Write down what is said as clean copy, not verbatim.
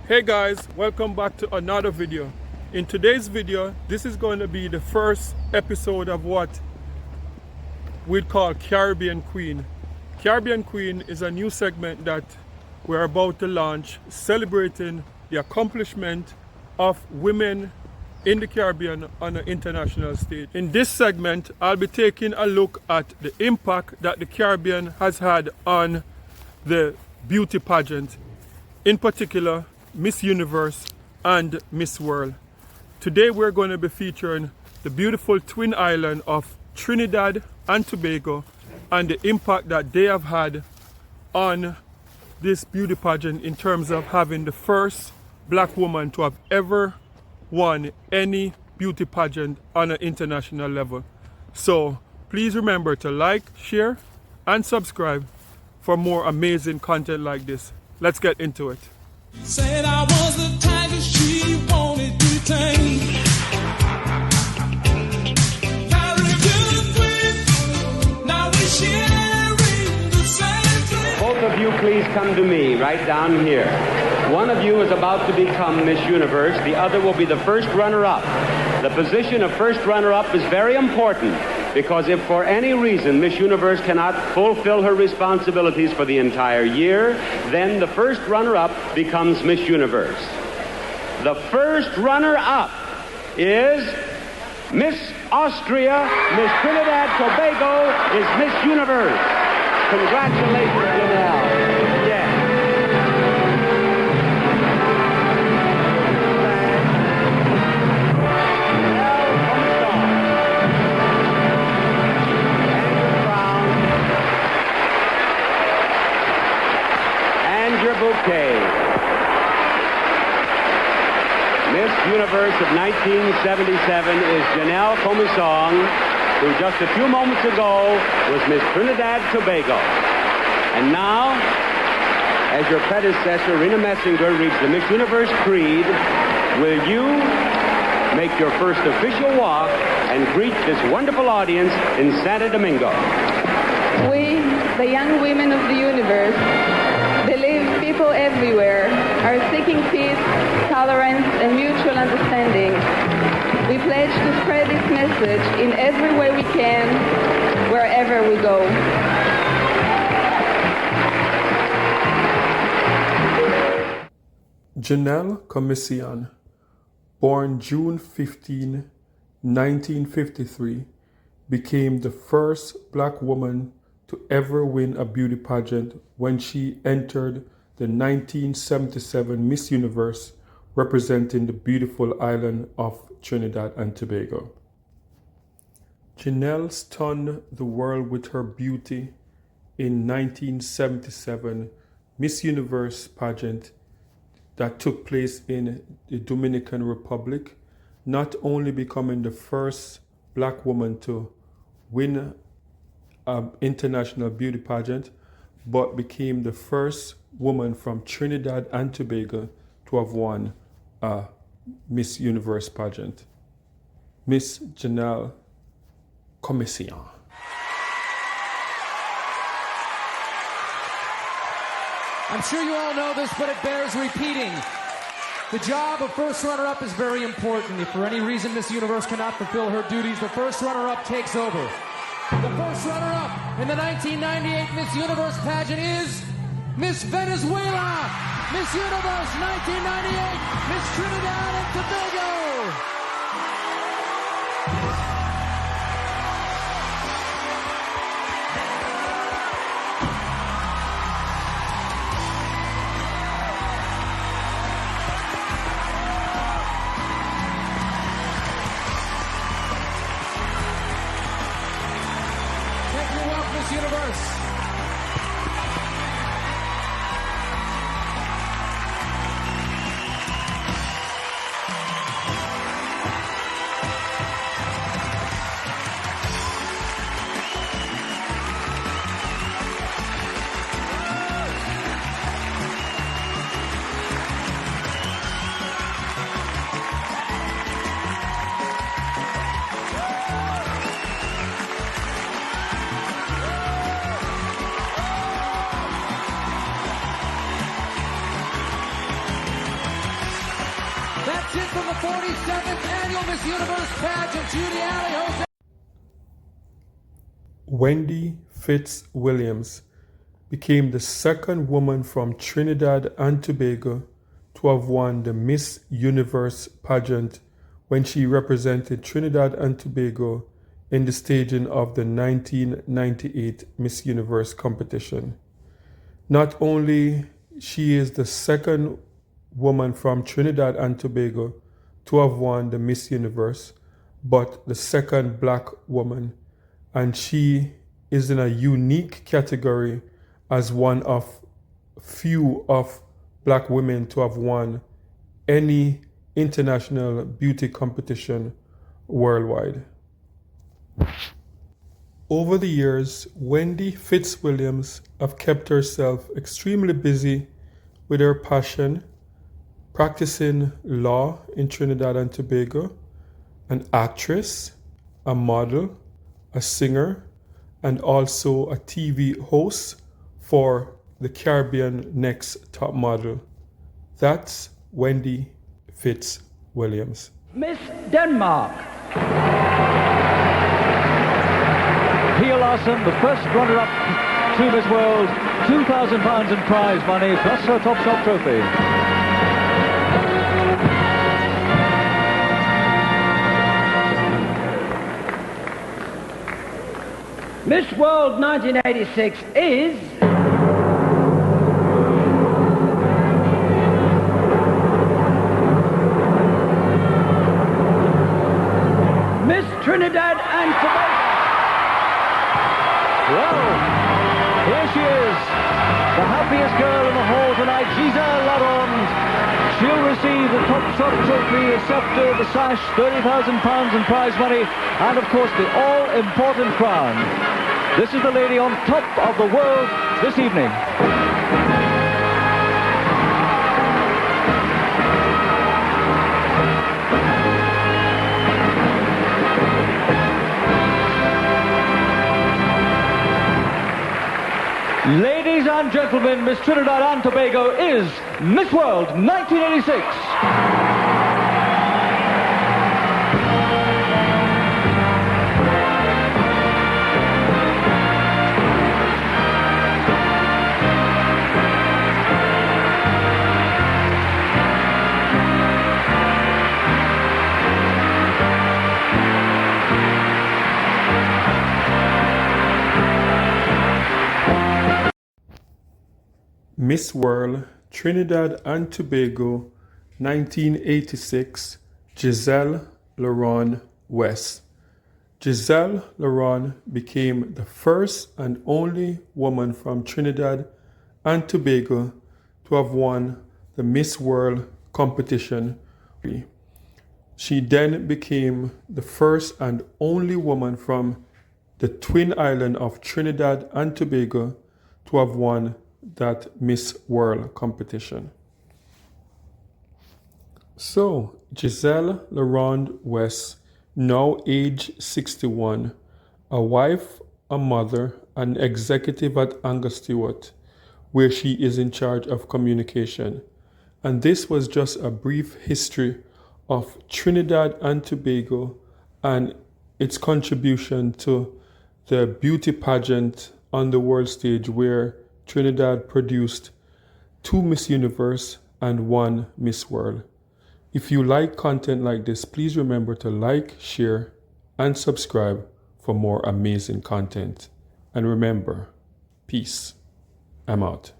Hey guys, welcome back to another video. In today's video, this is going to be the first episode of what we'd call Caribbean Queen. Caribbean Queen is a new segment that we're about to launch, celebrating the accomplishment of women in the Caribbean on an international stage. In this segment, I'll be taking a look at the impact that the Caribbean has had on the beauty pageant, in particular Miss Universe and Miss World. Today we're going to be featuring the beautiful twin island of Trinidad and Tobago and the impact that they have had on this beauty pageant in terms of having the first black woman to have ever won any beauty pageant on an international level. So please remember to like, share and subscribe for more amazing content like this. Let's get into it. Said I was the tiger she wanted to tame. Caribbean queen, now we're sharing the same thing. Both of you please come to me right down here. One of you is about to become Miss Universe. The other will be the first runner-up. The position of first runner-up is very important because if for any reason Miss Universe cannot fulfill her responsibilities for the entire year, then the first runner-up becomes Miss Universe. The first runner-up is Miss Austria. Miss Trinidad Tobago is Miss Universe. Congratulations, Janelle. Yes. Bouquet. Miss Universe of 1977 is Janelle Comisong, who just a few moments ago was Miss Trinidad Tobago. And now, as your predecessor, Rena Messinger, reads the Miss Universe Creed, will you make your first official walk and greet this wonderful audience in Santo Domingo? We, the young women of the universe, believe people everywhere are seeking peace, tolerance, and mutual understanding. We pledge to spread this message in every way we can, wherever we go. Janelle Comisong, born June 15, 1953, became the first black woman to ever win a beauty pageant when she entered the 1977 Miss Universe representing the beautiful island of Trinidad and Tobago. Janelle stunned the world with her beauty in 1977 Miss Universe pageant that took place in the Dominican Republic, not only becoming the first black woman to win an international beauty pageant, but became the first woman from Trinidad and Tobago to have won a Miss Universe pageant. Miss Janelle Comisong. I'm sure you all know this, but it bears repeating. The job of first runner-up is very important. If for any reason Miss Universe cannot fulfill her duties, the first runner-up takes over. The first runner-up in the 1998 Miss Universe pageant is Miss Venezuela. Miss Universe 1998, Miss Trinidad and Tobago. Miss Universe. walks in from the 47th Annual Miss Universe Pageant, Judy Alley, Jose. Wendy Fitzwilliams became the second woman from Trinidad and Tobago to have won the Miss Universe pageant when she represented Trinidad and Tobago in the staging of the 1998 Miss Universe competition. Not only she is the second woman from Trinidad and Tobago to have won the Miss Universe, but the second black woman, and she is in a unique category as one of few of black women to have won any international beauty competition worldwide. Over the years, Wendy Fitzwilliams have kept herself extremely busy with her passion, practicing law in Trinidad and Tobago, an actress, a model, a singer, and also a TV host for the Caribbean Next Top Model. That's Wendy Fitzwilliams. Miss Denmark. Pia Larson, the first runner-up to Miss World, £2,000 in prize money, plus her Top Shop trophy. Miss World 1986 is... Miss Trinidad and Tobago. Well, here she is, the happiest girl in the hall tonight, Giselle Laronde. She'll receive the Top Shop trophy, a scepter, the sash, £30,000 in prize money, and of course the all-important crown. This is the lady on top of the world this evening. Ladies and gentlemen, Miss Trinidad and Tobago is Miss World 1986. Miss World Trinidad and Tobago 1986, Giselle Laronde West. Giselle Laronde became the first and only woman from Trinidad and Tobago to have won the Miss World competition. She then became the first and only woman from the twin island of Trinidad and Tobago to have won that Miss World competition. So, Giselle Laronde West, now age 61, a wife, a mother, an executive at Angus Stewart, where she is in charge of communication. And this was just a brief history of Trinidad and Tobago and its contribution to the beauty pageant on the world stage, where Trinidad produced 2 Miss Universe and 1 Miss World. If you like content like this, please remember to like, share, and subscribe for more amazing content. And remember, peace. I'm out.